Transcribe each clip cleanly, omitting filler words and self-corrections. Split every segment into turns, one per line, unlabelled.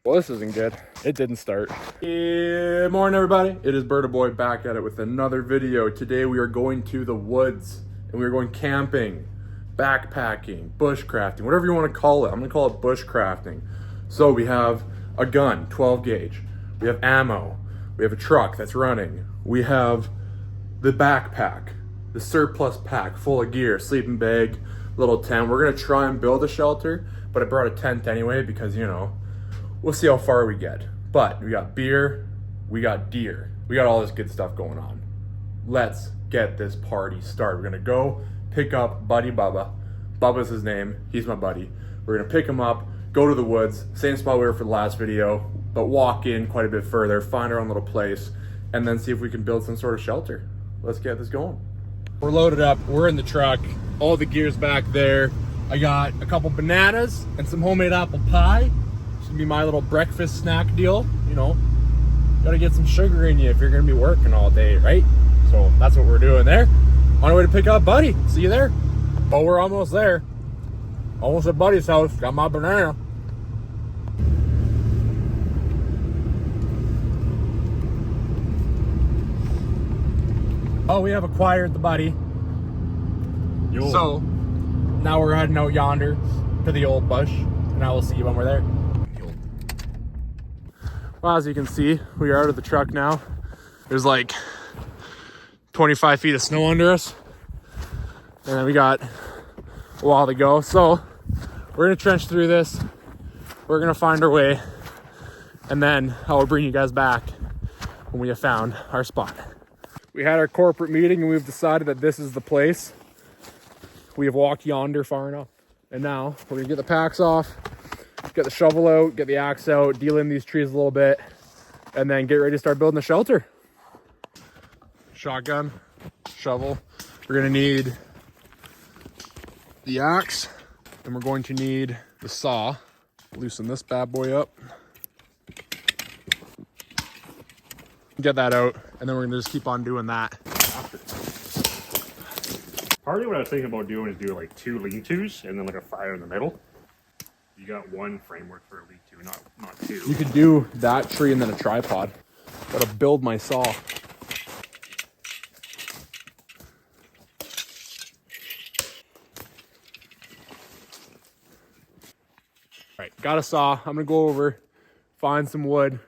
Well, this isn't good. It didn't start. Good morning, everybody. It is Berta Boy back at it with another video. Today we are going to the woods and we are going camping, backpacking, bushcrafting, whatever you want to call it. I'm gonna call it bushcrafting. So we have a gun, 12 gauge. We have ammo. We have a truck that's running. We have the backpack, the surplus pack full of gear, sleeping bag, little tent. We're gonna try and build a shelter, but I brought a tent anyway because, you know, we'll see how far we get. But we got beer, we got deer, we got all this good stuff going on. Let's get this party started. We're gonna go pick up Buddy Bubba. Bubba's his name, he's my buddy. We're gonna pick him up, go to the woods, same spot we were for the last video, but walk in quite a bit further, find our own little place, and then see if we can build some sort of shelter. Let's get this going. We're loaded up, we're in the truck, all the gear's back there. I got a couple bananas and some homemade apple pie. Be my little breakfast snack deal. You know, gotta get some sugar in you if you're gonna be working all day, right? So that's what we're doing there. On our way to pick up Buddy. See you there. Oh, we're almost there. Almost at Buddy's house. Got my banana. Oh, we have acquired the Buddy. Yo. So now we're heading out yonder to the old bush, and I will see you when we're there. Well, as you can see, we are out of the truck now. There's like 25 feet of snow under us. And then we got a while to go. So we're gonna trench through this. We're gonna find our way. And then I will bring you guys back when we have found our spot. We had our corporate meeting and we've decided that this is the place. We have walked yonder far enough. And now we're gonna get the packs off, get the shovel out, get the axe out, deal in these trees a little bit, and then get ready to start building the shelter. Shotgun, shovel. We're gonna need the axe, and we're going to need the saw. Loosen this bad boy up. Get that out, and then we're gonna just keep on doing that after.
Partly what I was thinking about doing is do like 2 lean-tos and then like a fire in the middle. You got one framework for a lean-to, not 2.
You could do that tree and then a tripod. Gotta build my saw. All right, got a saw. I'm gonna go over, find some wood,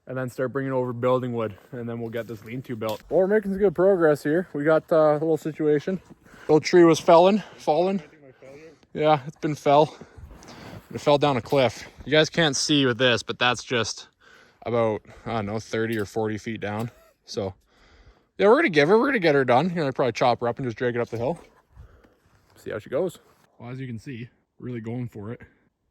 and then start bringing over building wood, and then we'll get this lean-to built. Well, we're making some good progress here. We got a little situation. The old tree was fallen. Yeah, it's been fell. It fell down a cliff. You guys can't see with this, but that's just about, I don't know, 30 or 40 feet down. So yeah, we're gonna get her done. You know, probably chop her up and just drag it up the hill. See how she goes. Well, as you can see, really going for it.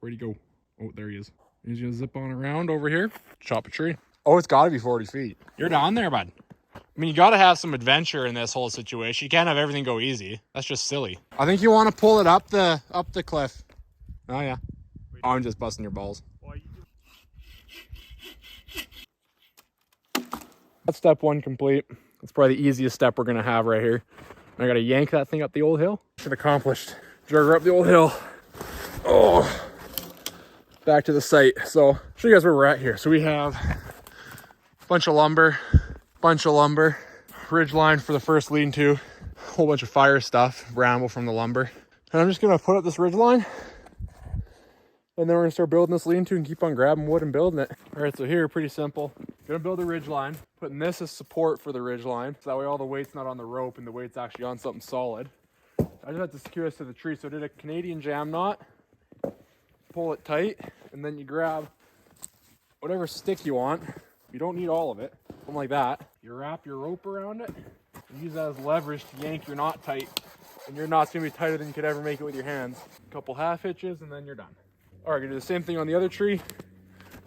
Where'd he go? Oh, there he is. He's gonna zip on around over here, chop a tree. Oh, it's gotta be 40 feet. You're down there, bud. I mean, you gotta have some adventure in this whole situation. You can't have everything go easy. That's just silly. I think you want to pull it up the cliff. Oh yeah. Oh, I'm just busting your balls. That's step 1 complete. That's probably the easiest step we're gonna have right here. I gotta yank that thing up the old hill. Mission accomplished. Drag her up the old hill. Oh, back to the site. So show you guys where we're at here. So we have a bunch of lumber, ridge line for the first lean-to, a whole bunch of fire stuff, bramble from the lumber. And I'm just gonna put up this ridge line, and then we're gonna start building this lean-to and keep on grabbing wood and building it. All right, so here, pretty simple. Gonna build a ridge line, putting this as support for the ridge line, so that way all the weight's not on the rope and the weight's actually on something solid. I just have to secure this to the tree, so I did a Canadian jam knot, pull it tight, and then you grab whatever stick you want. You don't need all of it, something like that. You wrap your rope around it, and use that as leverage to yank your knot tight, and your knot's gonna be tighter than you could ever make it with your hands. A couple half hitches, and then you're done. All right, gonna do the same thing on the other tree.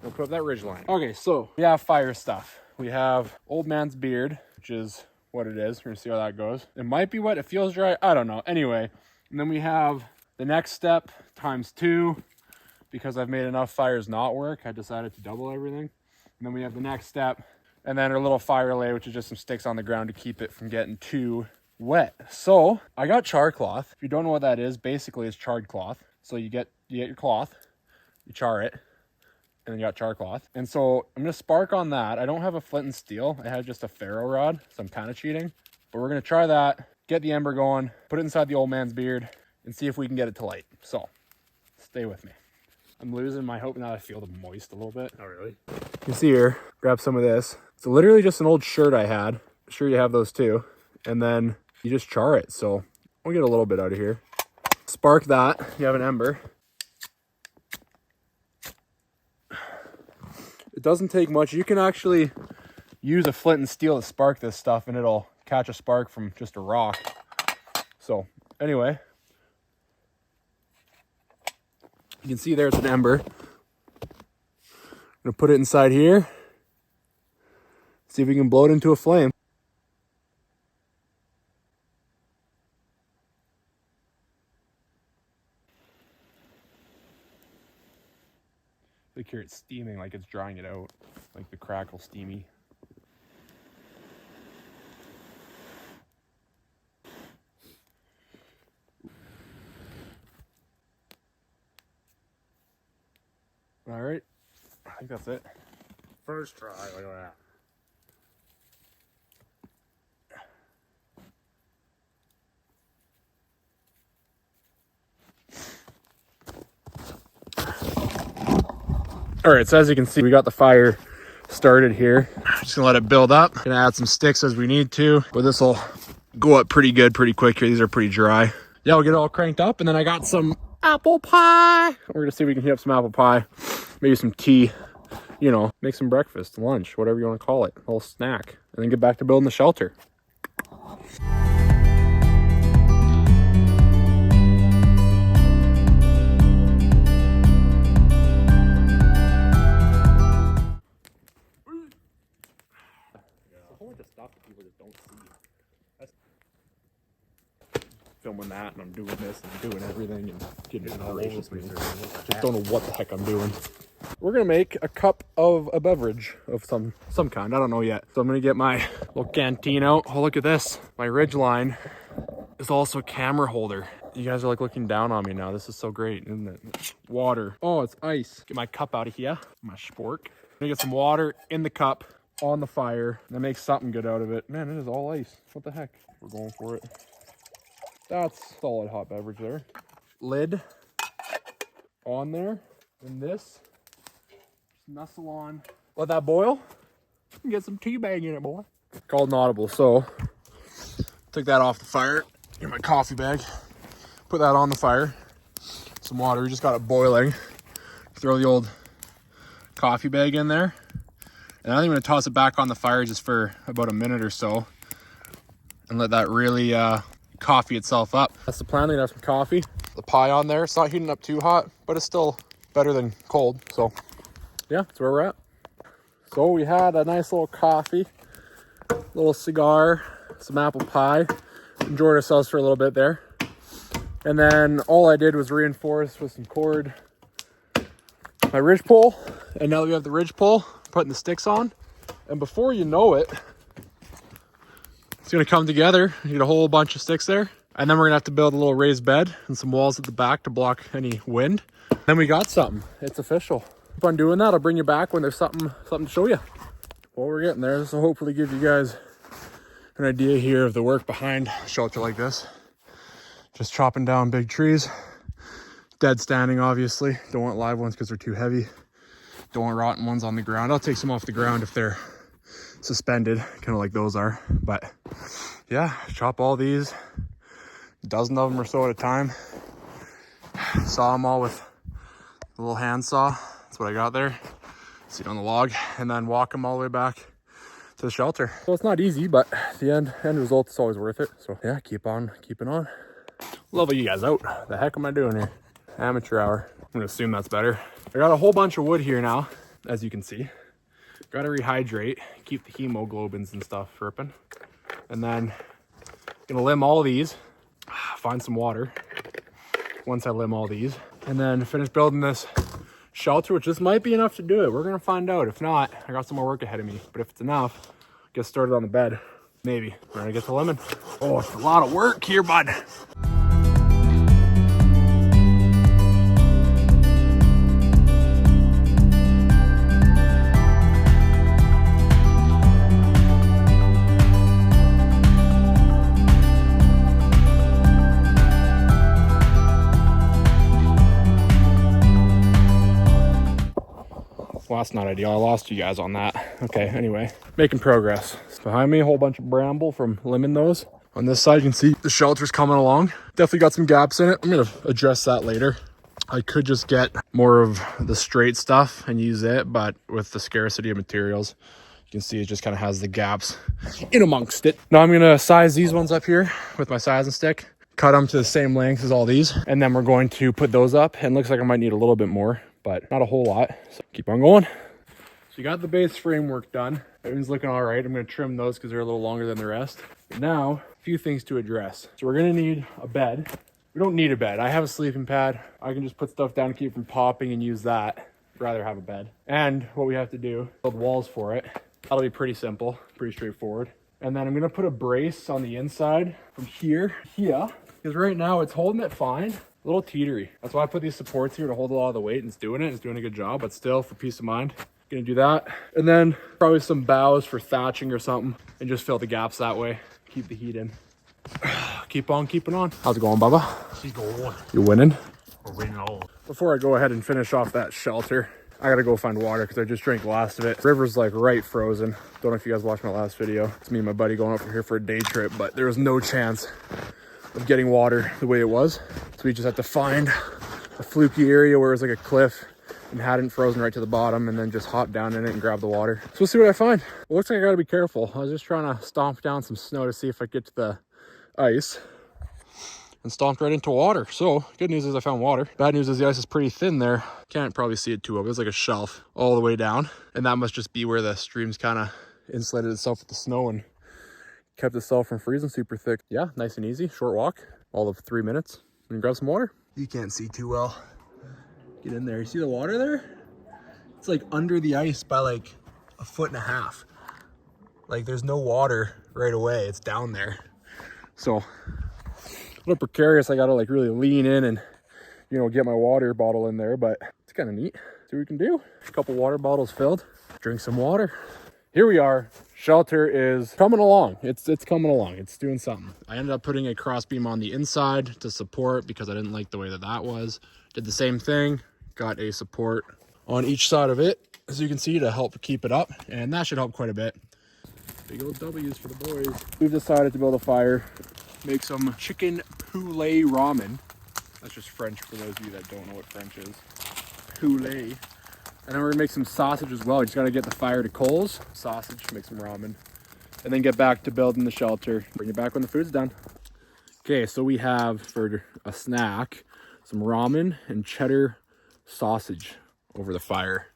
We'll put up that ridge line. Okay, so we have fire stuff. We have old man's beard, which is what it is. We're gonna see how that goes. It might be wet, it feels dry, I don't know. Anyway, and then we have the next step times 2. Because I've made enough fires not work, I decided to double everything. And then we have the next step, and then our little fire lay, which is just some sticks on the ground to keep it from getting too wet. So I got char cloth. If you don't know what that is, basically it's charred cloth. So you get your cloth, you char it, and then you got char cloth. And so I'm gonna spark on that. I don't have a flint and steel. I have just a ferro rod, so I'm kind of cheating. But we're gonna try that, get the ember going, put it inside the old man's beard, and see if we can get it to light. So stay with me. I'm losing my hope now that I feel the moist a little bit.
Oh, really?
You can see here, grab some of this. It's literally just an old shirt I had. I'm sure you have those too. And then you just char it. So we'll get a little bit out of here. Spark that, you have an ember. It doesn't take much. You can actually use a flint and steel to spark this stuff and it'll catch a spark from just a rock. So anyway, you can see there's an ember. I'm gonna put it inside here. See if we can blow it into a flame. Look here, it's steaming like it's drying it out. Like the crackle steamy. All right, I think that's it.
First try, look at that.
All right, so as you can see, we got the fire started here. Just gonna let it build up. Gonna add some sticks as we need to, but this will go up pretty good, pretty quick here. These are pretty dry. Yeah, we'll get it all cranked up, and then I got some apple pie. We're gonna see if we can heat up some apple pie, maybe some tea, you know, make some breakfast, lunch, whatever you want to call it, a little snack, and then get back to building the shelter. Filming that, and I'm doing this, and I'm doing everything, and getting it all over me. Just don't know what the heck I'm doing. We're gonna make a cup of a beverage of some kind. I don't know yet. So I'm gonna get my little canteen out. Oh, look at this. My Ridgeline is also a camera holder. You guys are like looking down on me now. This is so great, isn't it? Water. Oh, it's ice. Get my cup out of here. My spork. I'm gonna get some water in the cup on the fire. And then make something good out of it. Man, it is all ice. What the heck? We're going for it. That's solid hot beverage there. Lid on there. And this. Just nestle on. Let that boil. And get some tea bag in it, boy. Called an audible. So, take that off the fire. Get my coffee bag. Put that on the fire. Some water. We just got it boiling. Throw the old coffee bag in there. And I think I'm going to toss it back on the fire just for about a minute or so. And let that really coffee itself up. That's the plan. I'm gonna have some coffee. The pie on there. It's not heating up too hot, but it's still better than cold. So yeah, that's where we're at. So we had a nice little coffee, little cigar, some apple pie. Enjoyed ourselves for a little bit there. And then all I did was reinforce with some cord my ridge pole. And now that we have the ridge pole, putting the sticks on. And before you know it, it's gonna come together. You get a whole bunch of sticks there. And then we're gonna have to build a little raised bed and some walls at the back to block any wind. Then we got something. It's official. Keep on doing that. I'll bring you back when there's something to show you. Well, we're getting there. This will hopefully give you guys an idea here of the work behind a shelter like this. Just chopping down big trees. Dead standing, obviously. Don't want live ones because they're too heavy. Don't want rotten ones on the ground. I'll take some off the ground if they're suspended, kind of like those are. But yeah, chop all these, a dozen of them or so at a time. Saw them all with a little hand saw. That's what I got there. See it on the log, and then walk them all the way back to the shelter. So it's not easy, but the end result is always worth it. So yeah, keep on keeping on. Level you guys out. The heck am I doing here? Amateur hour. I'm gonna assume that's better. I got a whole bunch of wood here now, as you can see. Got to rehydrate, keep the hemoglobins and stuff chirping. And then gonna limb all these, find some water once I limb all these, and then finish building this shelter, which this might be enough to do it. We're gonna find out. If not, I got some more work ahead of me. But if it's enough, get started on the bed. Maybe. We're gonna get to limbing. Oh, it's a lot of work here, bud. Well, that's not ideal. I lost you guys on that. Okay, anyway, making progress. Behind me, a whole bunch of bramble from limbing those. On this side, you can see the shelter's coming along. Definitely got some gaps in it. I'm gonna address that later. I could just get more of the straight stuff and use it, but with the scarcity of materials, you can see it just kind of has the gaps in amongst it. Now I'm gonna size these ones up here with my sizing stick, cut them to the same length as all these, and then we're going to put those up. And it looks like I might need a little bit more, but not a whole lot. So keep on going. So you got the base framework done. Everything's looking all right. I'm gonna trim those because they're a little longer than the rest. But now, a few things to address. So we're gonna need a bed. We don't need a bed. I have a sleeping pad. I can just put stuff down to keep it from popping and use that. I'd rather have a bed. And what we have to do, build walls for it. That'll be pretty simple, pretty straightforward. And then I'm gonna put a brace on the inside from here, because right now it's holding it fine. A little teetery. That's why I put these supports here to hold a lot of the weight, and it's doing it. It's doing a good job, but still, for peace of mind, gonna do that. And then probably some boughs for thatching or something, and just fill the gaps that way. Keep the heat in. Keep on keeping on. How's it going, Bubba?
She's going.
You winning?
We're winning all.
Before I go ahead and finish off that shelter, I gotta go find water because I just drank the last of it. River's like right frozen. Don't know if you guys watched my last video. It's me and my buddy going up here for a day trip, but there was no chance of getting water the way it was. So we just had to find a fluky area where it was like a cliff and hadn't frozen right to the bottom, and then just hop down in it and grab the water. So we'll see what I find. Well, looks like I gotta be careful. I was just trying to stomp down some snow to see if I get to the ice, and stomped right into water. So good news is I found water. Bad news is the ice is pretty thin there. Can't probably see it too well. There's like a shelf all the way down, and that must just be where the stream's kind of insulated itself with the snow and kept itself from freezing super thick. Yeah, nice and easy, short walk, all of 3 minutes, and grab some water. You can't see too well. Get in there. You see the water there? It's like under the ice by like 1.5 feet. Like there's no water right away. It's down there. So a little precarious. I gotta like really lean in and, you know, get my water bottle in there, but it's kind of neat. See what we can do. A couple water bottles filled. Drink some water. Here we are. Shelter is coming along. It's coming along. It's doing something. I ended up putting a cross beam on the inside to support because I didn't like the way that was. Did the same thing. Got a support on each side of it, as you can see, to help keep it up, and that should help quite a bit. Big old W's for the boys. We've decided to build a fire, make some chicken poulet ramen. That's just French for those of you that don't know what French is. Poulet. And then we're gonna make some sausage as well. You just gotta get the fire to coals, sausage, make some ramen, and then get back to building the shelter. Bring it back when the food's done. Okay, so we have for a snack some ramen and cheddar sausage over the fire.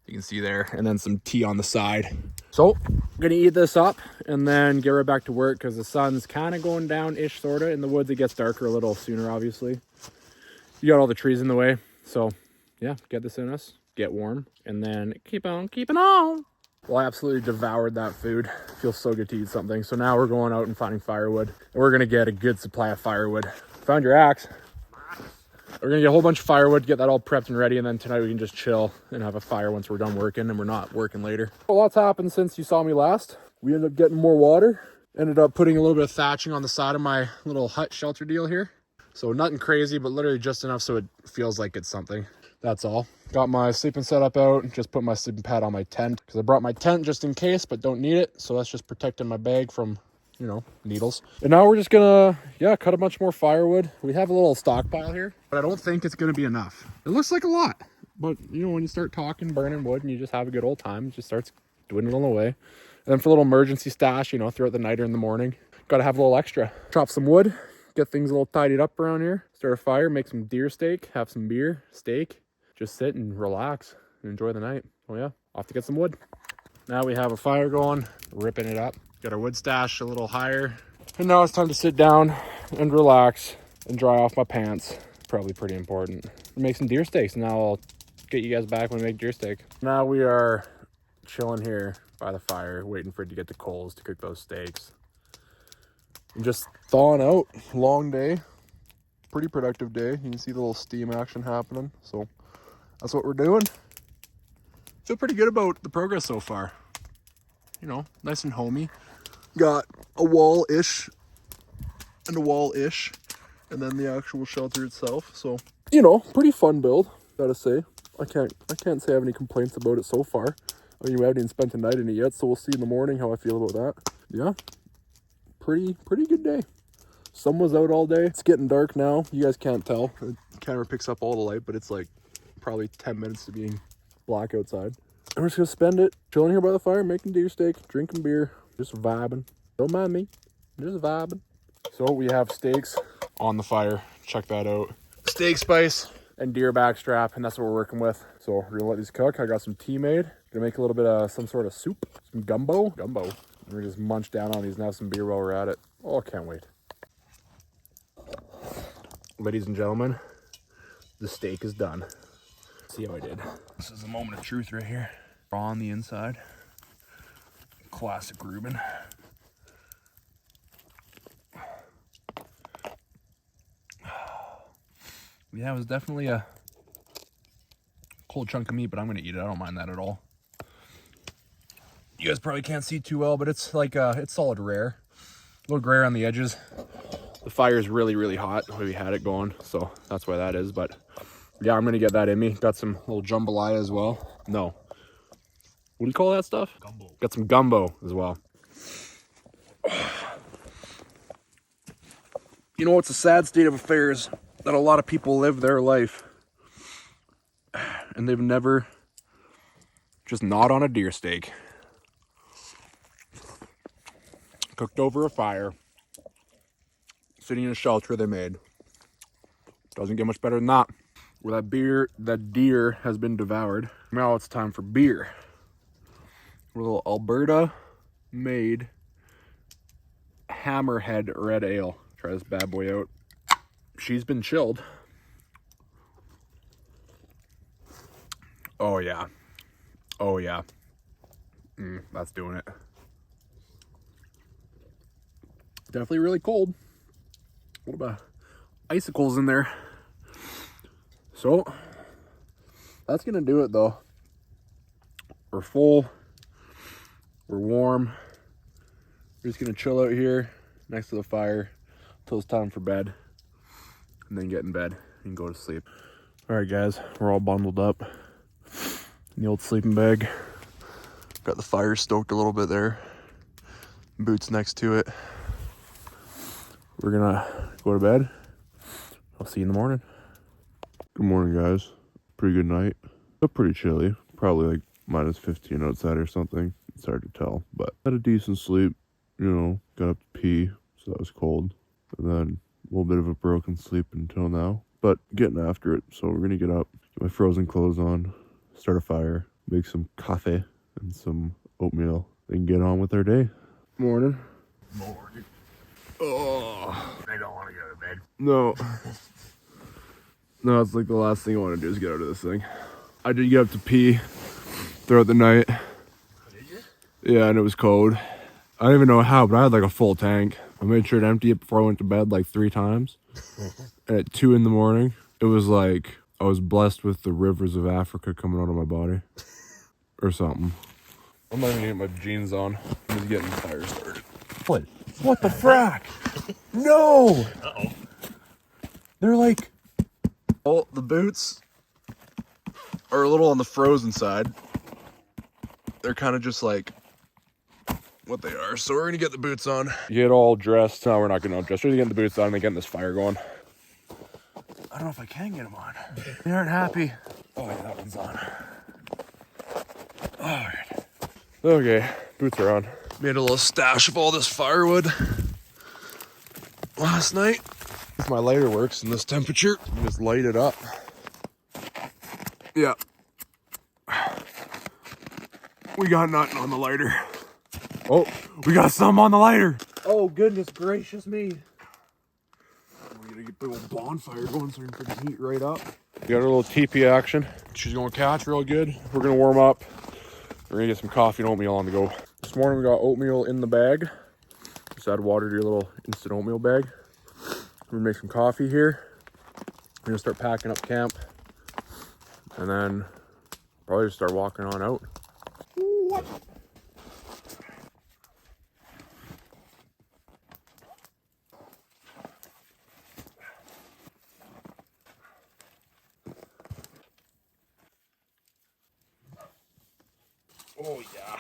You can see there, and then some tea on the side. So I'm gonna eat this up and then get right back to work because the sun's kind of going down-ish, sort of. In the woods, it gets darker a little sooner, obviously. You got all the trees in the way. So yeah, get this in us, get warm, and then keep on keeping on. Well, I absolutely devoured that food. Feels so good to eat something. So now we're going out and finding firewood. And we're gonna get a good supply of firewood. Found your axe. We're gonna get a whole bunch of firewood, get that all prepped and ready, and then tonight we can just chill and have a fire once we're done working and we're not working later. A lot's happened since you saw me last. We ended up getting more water. Ended up putting a little bit of thatching on the side of my little hut shelter deal here. So nothing crazy, but literally just enough so it feels like it's something. That's all. Got my sleeping setup out, just put my sleeping pad on my tent because I brought my tent just in case, but don't need it. So that's just protecting my bag from, you know, needles. And now we're just gonna, cut a bunch more firewood. We have a little stockpile here, but I don't think it's gonna be enough. It looks like a lot, but you know, when you start talking, burning wood, and you just have a good old time, it just starts dwindling away. And then for a little emergency stash, you know, throughout the night or in the morning, gotta have a little extra. Chop some wood, get things a little tidied up around here, start a fire, make some deer steak, have some beer, steak, just sit and relax and enjoy the night. Oh yeah, off to get some wood. Now we have a fire going, ripping it up. Got our wood stash a little higher. And now it's time to sit down and relax and dry off my pants. Probably pretty important. Make some deer steaks. Now I'll get you guys back when we make deer steak. Now we are chilling here by the fire, waiting for it to get to coals to cook those steaks. And just thawing out. Long day. Pretty productive day. You can see the little steam action happening. So that's what we're doing. Feel pretty good about the progress so far. You know, nice and homey. Got a wall-ish and a wall-ish, and then the actual shelter itself. So, you know, pretty fun build, gotta say. I can't say I have any complaints about it so far. I mean, we haven't even spent the night in it yet, so we'll see in the morning how I feel about that. Yeah, pretty good day. Sun was out all day. It's getting dark now. You guys can't tell. The camera picks up all the light, but it's like probably 10 minutes to being black outside. And we're just gonna spend it chilling here by the fire, making deer steak, drinking beer, just vibing. Don't mind me, just vibing. So we have steaks on the fire. Check that out. Steak spice and deer backstrap, and that's what we're working with. So we're gonna let these cook. I got some tea made. Gonna make a little bit of some sort of soup, some gumbo. And we're gonna just munch down on these and have some beer while we're at it. Oh, can't wait. Ladies and gentlemen, the steak is done. See how I did. This is a moment of truth right here. Raw on the inside. Classic Reuben. Yeah, it was definitely a cold chunk of meat, but I'm gonna eat it. I don't mind that at all. You guys probably can't see too well, but it's like it's solid rare. A little gray on the edges. The fire is really hot the way we had it going, so that's why that is. But yeah, I'm gonna get that in me. Got some little jambalaya as well. No, what do you call that stuff?
Gumbo.
Got some gumbo as well. You know, it's a sad state of affairs that a lot of people live their life and they've never just gnawed on a deer steak. Cooked over a fire, sitting in a shelter they made. Doesn't get much better than that. Where that deer has been devoured. Now it's time for beer. A little Alberta made Hammerhead Red Ale. Try this bad boy out. She's been chilled. Oh yeah. Oh yeah. That's doing it. Definitely really cold. A little bit of icicles in there. So that's gonna do it though. We're full. We're warm. We're just gonna chill out here next to the fire until it's time for bed, and then get in bed and go to sleep. All right, guys, we're all bundled up in the old sleeping bag. Got the fire stoked a little bit there. Boots next to it. We're gonna go to bed. I'll see you in the morning. Good morning, guys. Pretty good night. Still pretty chilly. Probably like minus 15 outside or something. It's hard to tell, but had a decent sleep. You know, got up to pee, so that was cold. And then a little bit of a broken sleep until now, but getting after it. So we're gonna get up, get my frozen clothes on, start a fire, make some coffee and some oatmeal, and get on with our day. Morning.
Morning.
Oh,
I don't want to go to bed.
no. No, it's like the last thing I want to do is get out of this thing. I did get up to pee throughout the night.
Did you?
Yeah, and it was cold. I don't even know how, but I had like a full tank. I made sure to empty it before I went to bed like 3 times. And at 2 in the morning, it was like I was blessed with the rivers of Africa coming out of my body. Or something. I'm not even getting my jeans on. I'm just getting the fire started. What the frack? No!
Uh-oh.
They're like... Oh, the boots are a little on the frozen side. They're kind of just like what they are. So we're gonna get the boots on. Get all dressed. No, we're not getting all dressed. We're gonna get the boots on and getting this fire going. I don't know if I can get them on. They aren't happy. Oh yeah, that one's on. All right. Okay, boots are on. Made a little stash of all this firewood last night. If my lighter works in this temperature, you just light it up. Yeah. We got nothing on the lighter. Oh, we got some on the lighter. Oh, goodness gracious me. We're gonna get the little bonfire going so we can freaking heat right up. We got a little teepee action. She's gonna catch real good. We're gonna warm up. We're gonna get some coffee and oatmeal on the go. This morning we got oatmeal in the bag. Just add water to your little instant oatmeal bag. We're gonna make some coffee here. We're gonna start packing up camp. And then probably just start walking on out. What? Oh yeah.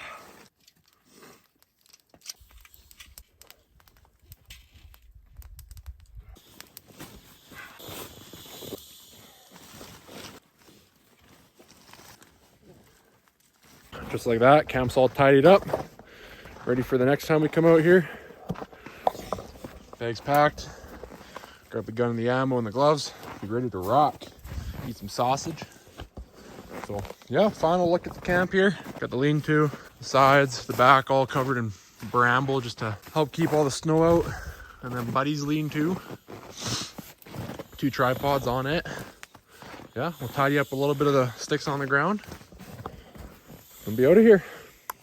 Just like that, camp's all tidied up. Ready for the next time we come out here. Bags packed. Grab the gun and the ammo and the gloves. Be ready to rock. Eat some sausage. So yeah, final look at the camp here. Got the lean-to, the sides, the back all covered in bramble just to help keep all the snow out. And then Buddy's lean-to. 2 tripods on it. Yeah, we'll tidy up a little bit of the sticks on the ground and be out of here.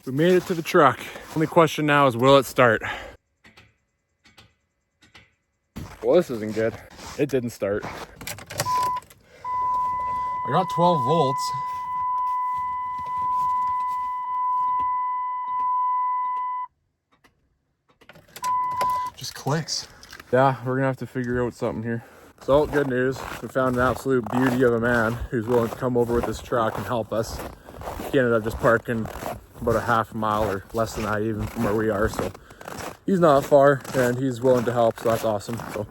We made it to the truck. Only question now is, will it start? Well, this isn't good. It didn't start. I got 12 volts. Just clicks. Yeah, we're gonna have to figure out something here. So, good news. We found an absolute beauty of a man who's willing to come over with his truck and help us. He ended up just parking about a half mile or less than that even from where we are. So he's not far and he's willing to help. So that's awesome. So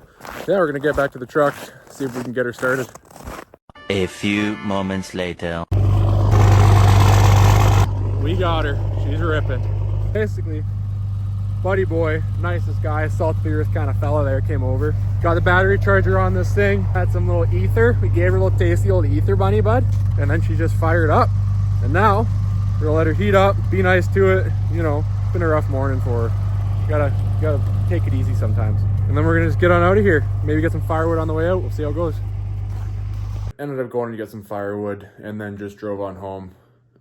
yeah, we're gonna get back to the truck, see if we can get her started.
A few moments later.
We got her. She's ripping. Basically, Buddy boy, nicest guy, salt the earth kind of fella there, came over. Got the battery charger on this thing. Had some little ether. We gave her a little tasty old ether bunny bud. And then she just fired up. And now, we're gonna let her heat up, be nice to it. You know, it's been a rough morning for her. You gotta take it easy sometimes. And then we're gonna just get on out of here. Maybe get some firewood on the way out. We'll see how it goes. Ended up going to get some firewood and then just drove on home.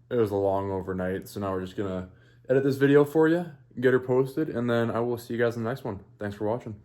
It was a long overnight, so now we're just gonna edit this video for you, get her posted, and then I will see you guys in the next one. Thanks for watching.